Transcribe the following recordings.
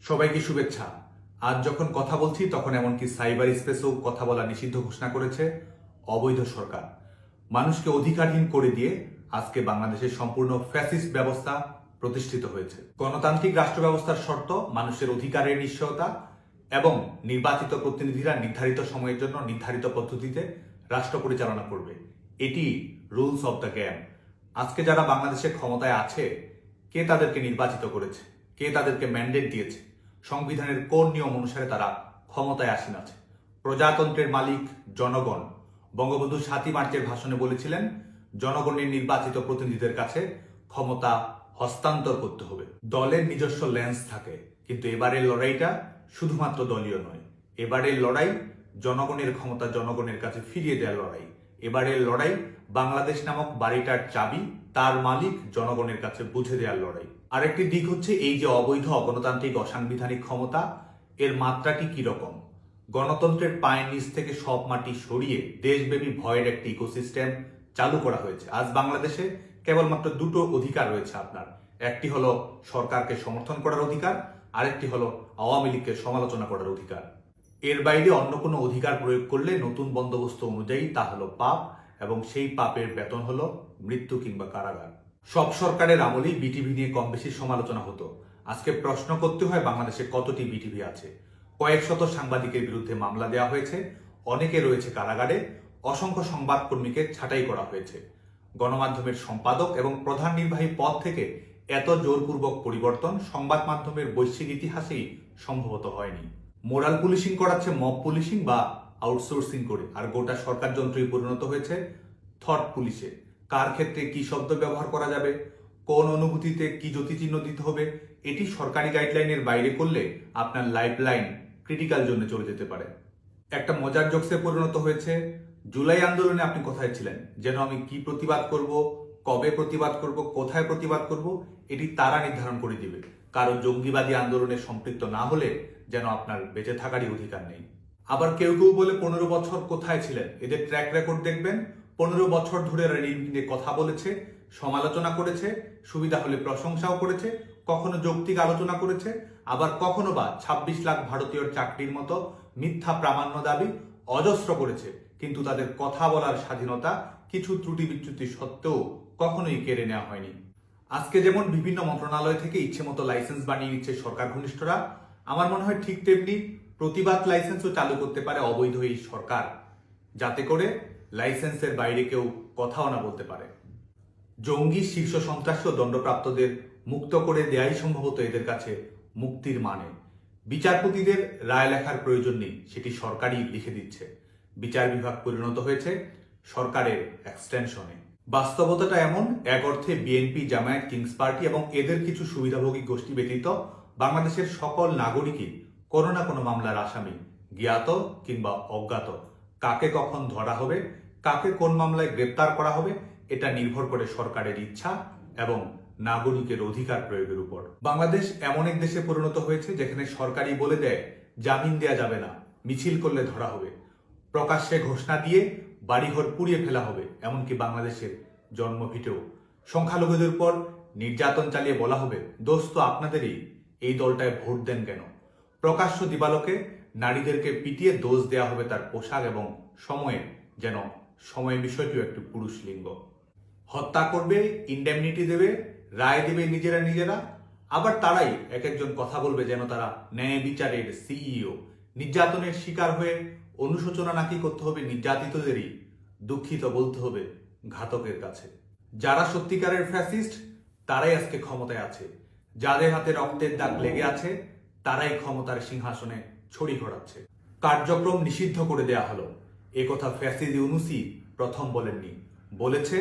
সবাইকে শুভেচ্ছা। আজ যখন কথা বলছি তখন এমনকি সাইবার স্পেসেও কথা বলা নিষিদ্ধ ঘোষণা করেছে অবৈধ সরকার। মানুষকে অধিকারহীন করে দিয়ে আজকে বাংলাদেশের সম্পূর্ণ ফ্যাসিস্ট ব্যবস্থা প্রতিষ্ঠিত হয়েছে। গণতান্ত্রিক রাষ্ট্র ব্যবস্থার শর্ত মানুষের অধিকারের নিশ্চয়তা এবং নির্বাচিত প্রতিনিধিরা নির্ধারিত সময়ের জন্য নির্ধারিত পদ্ধতিতে রাষ্ট্র পরিচালনা করবে। এটি রুলস অব দ্য গেম। আজকে যারা বাংলাদেশে ক্ষমতায় আছে, কে তাদেরকে নির্বাচিত করেছে, কে তাদেরকে ম্যান্ডেট দিয়েছে, সংবিধানের কোন নিয়ম অনুসারে তারা ক্ষমতায় আসীন আছে? প্রজাতন্ত্রের মালিক জনগণ। বঙ্গবন্ধু ৭ই মার্চের ভাষণে বলেছিলেন, জনগণের নির্বাচিত প্রতিনিধিদের কাছে ক্ষমতা হস্তান্তর করতে হবে। দলের নিজস্ব লেন্স থাকে, কিন্তু এবারের লড়াইটা শুধুমাত্র দলীয় নয়। এবারের লড়াই জনগণের ক্ষমতা জনগণের কাছে ফিরিয়ে দেওয়ার লড়াই। এবারের লড়াই বাংলাদেশ নামক বাড়িটার চাবি তার মালিক জনগণের কাছে বুঝে দেওয়ার লড়াই। আরেকটি দিক হচ্ছে এই যে অবৈধ অগণতান্ত্রিক অসাংবিধানিক ক্ষমতা, এর মাত্রাটি কিরকম। গণতন্ত্রের পায়ের নিচ থেকে সব মাটি সরিয়ে দেশব্যাপী ভয়ের একটি ইকোসিস্টেম চালু করা হয়েছে। আজ বাংলাদেশে কেবলমাত্র দুটো অধিকার রয়েছে আপনার। একটি হলো সরকারকে সমর্থন করার অধিকার, আরেকটি হলো আওয়ামী লীগকে সমালোচনা করার অধিকার। এর বাইরে অন্য কোনো অধিকার প্রয়োগ করলে নতুন বন্দোবস্ত অনুযায়ী তা হলো পাপ, এবং সেই পাপের বেতন হলো মৃত্যু কিংবা কারাগার। সব সরকারের আমলেই বিটিভি নিয়ে কম বেশি সমালোচনা হতো। আজকে প্রশ্ন করতে হয় বাংলাদেশে কতটি বিটিভি আছে। কয়েক শত সাংবাদিকের বিরুদ্ধে মামলা দেওয়া হয়েছে, অনেকে রয়েছে কারাগারে, অসংখ্য সংবাদকর্মীকে ছাঁটাই করা হয়েছে। গণমাধ্যমের সম্পাদক এবং প্রধান নির্বাহী পদ থেকে এত জোরপূর্বক পরিবর্তন সংবাদ মাধ্যমের বৈশ্বিক ইতিহাসেই সম্ভবত হয়নি। মোরাল পুলিশিং করাচ্ছে মব পুলিশিং বা আউটসোর্সিং করে, আর গোটা সরকার যন্ত্রই পরিণত হয়েছে থট পুলিশে। কার ক্ষেত্রে কি শব্দ ব্যবহার করা যাবে, কোন অনুভূতিতে কি জ্যোতিচিহ্ন দিতে হবে, এটি সরকারি গাইডলাইনের বাইরে করলে আপনার লাইফ লাইন ক্রিটিক্যাল জোনে চলে যেতে পারে। একটা মজার জোকসে পরিণত হয়েছে, জুলাই আন্দোলনে আপনি কোথায় ছিলেন? যেন আমি কি প্রতিবাদ করব, কবে প্রতিবাদ করব, কোথায় প্রতিবাদ করব, এটি তারা নির্ধারণ করে দিবে। কারণ জঙ্গিবাদী আন্দোলনে সম্পৃক্ত না হলে যেন আপনার বেঁচে থাকারই অধিকার নেই। আবার কেউ কেউ বলে 15 বছর কোথায় ছিলেন? এদের ট্র্যাক রেকর্ড দেখবেন, 15 বছর ধরে নিয়ে কথা বলেছে, সমালোচনা করেছে, সুবিধা হলে প্রশংসাও করেছে, কখনো যৌক্তিক আলোচনা করেছে, আবার কখনো বা 26 লাখ ভারতীয়র চাকরির মতো মিথ্যা প্রামাণ্য দাবি অজস্র করেছে। কিন্তু তাদের কথা বলার স্বাধীনতা কিছু ত্রুটি বিচ্যুতি সত্ত্বেও কখনোই কেড়ে নেওয়া হয়নি। আজকে যেমন বিভিন্ন মন্ত্রণালয় থেকে ইচ্ছে মতো লাইসেন্স বানিয়ে নিচ্ছে সরকার ঘনিষ্ঠরা, আমার মনে হয় ঠিক তেমনি প্রতিবাদ লাইসেন্সও চালু করতে পারে অবৈধ এই সরকার, যাতে করে লাইসেন্সের বাইরে কেউ কথাও না বলতে পারে। জঙ্গি, শীর্ষ সন্ত্রাসী ও দণ্ডপ্রাপ্তদের মুক্ত করে দেয়াই সম্ভবত এদের কাছে মুক্তির মানে। বিচারপতিদের রায় লেখার প্রয়োজন নেই, সেটি সরকারই লিখে দিচ্ছে। বিচার বিভাগ পরিণত হয়েছে সরকারের এক্সটেনশনে। বাস্তবতাটা এমন, এক অর্থে বিএনপি, জামায়াত, কিংস পার্টি এবং এদের কিছু সুবিধাভোগী গোষ্ঠী ব্যতীত বাংলাদেশের সকল নাগরিকই কোনো না কোনো মামলার আসামি, জ্ঞাত কিংবা অজ্ঞাত। কাকে কখন ধরা হবে, কাকে কোন মামলায় গ্রেপ্তার করা হবে, এটা নির্ভর করে সরকারের ইচ্ছা এবং নাগরিকের অধিকার প্রয়োগের উপর। বাংলাদেশ এমন এক দেশে পরিণত হয়েছে যেখানে সরকারই বলে দেয় জামিন দেয়া যাবে না, মিছিল করলে ধরা হবে, প্রকাশ্যে ঘোষণা দিয়ে বাড়িঘর পুড়িয়ে ফেলা হবে। এমনকি বাংলাদেশের জন্মভিটেও সংখ্যালঘুদের উপর নির্যাতন চালিয়ে বলা হবে, দোস্ত আপনাদেরই, এই দলটায় ভোট দেন কেন। প্রকাশ্য দিবালোকে নারীদেরকে পিটিয়ে দোষ দেওয়া হবে তার পোশাক এবং সময়ে, যেন সময় বিষয়টিও একটি পুরুষ লিঙ্গ। হত্যা করবে, ইন্ডেমনিটি দেবে, রায় দেবে নিজেরা, আবার তারাই এক একজন কথা বলবে যেন তারা ন্যায় বিচারের সিইও। নির্যাতনের শিকার হয়ে অনুশোচনা নাকি করতে হবে নির্যাতিতদেরই, দুঃখিত বলতে হবে ঘাতকের কাছে। যারা সত্যিকারের ফ্যাসিস্ট তারাই আজকে ক্ষমতায় আছে, যাদের হাতে রক্তের দাগ লেগে আছে তারাই ক্ষমতার সিংহাসনে ছড়ি ঘোরাচ্ছে। কার্যক্রম নিষিদ্ধ করে দেয়া হলো, একথা ফ্যাসিদ ইউনূসই প্রথম বলেননি, বলেছে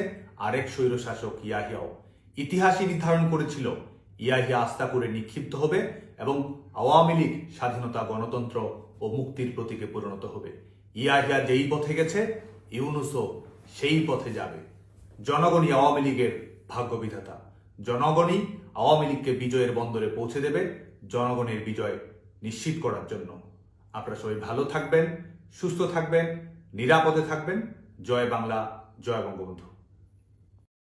আরেক স্বৈরশাসক ইয়াহিয়াও। ইতিহাসই নির্ধারণ করেছিল ইয়াহিয়া আস্থা করে নিক্ষিপ্ত হবে এবং আওয়ামী লীগ স্বাধীনতা, গণতন্ত্র ও মুক্তির প্রতীকে পরিণত হবে। ইয়াহিয়া যেই পথে গেছে ইউনূসও সেই পথে যাবে। জনগণই আওয়ামী লীগের ভাগ্য বিধাতা, জনগণই আওয়ামী লীগকে বিজয়ের বন্দরে পৌঁছে দেবে, জনগণের বিজয় নিশ্চিত করার জন্য। আপনারা সবাই ভালো থাকবেন, সুস্থ থাকবেন, নিরাপদে থাকবেন। জয় বাংলা, জয় বঙ্গবন্ধু।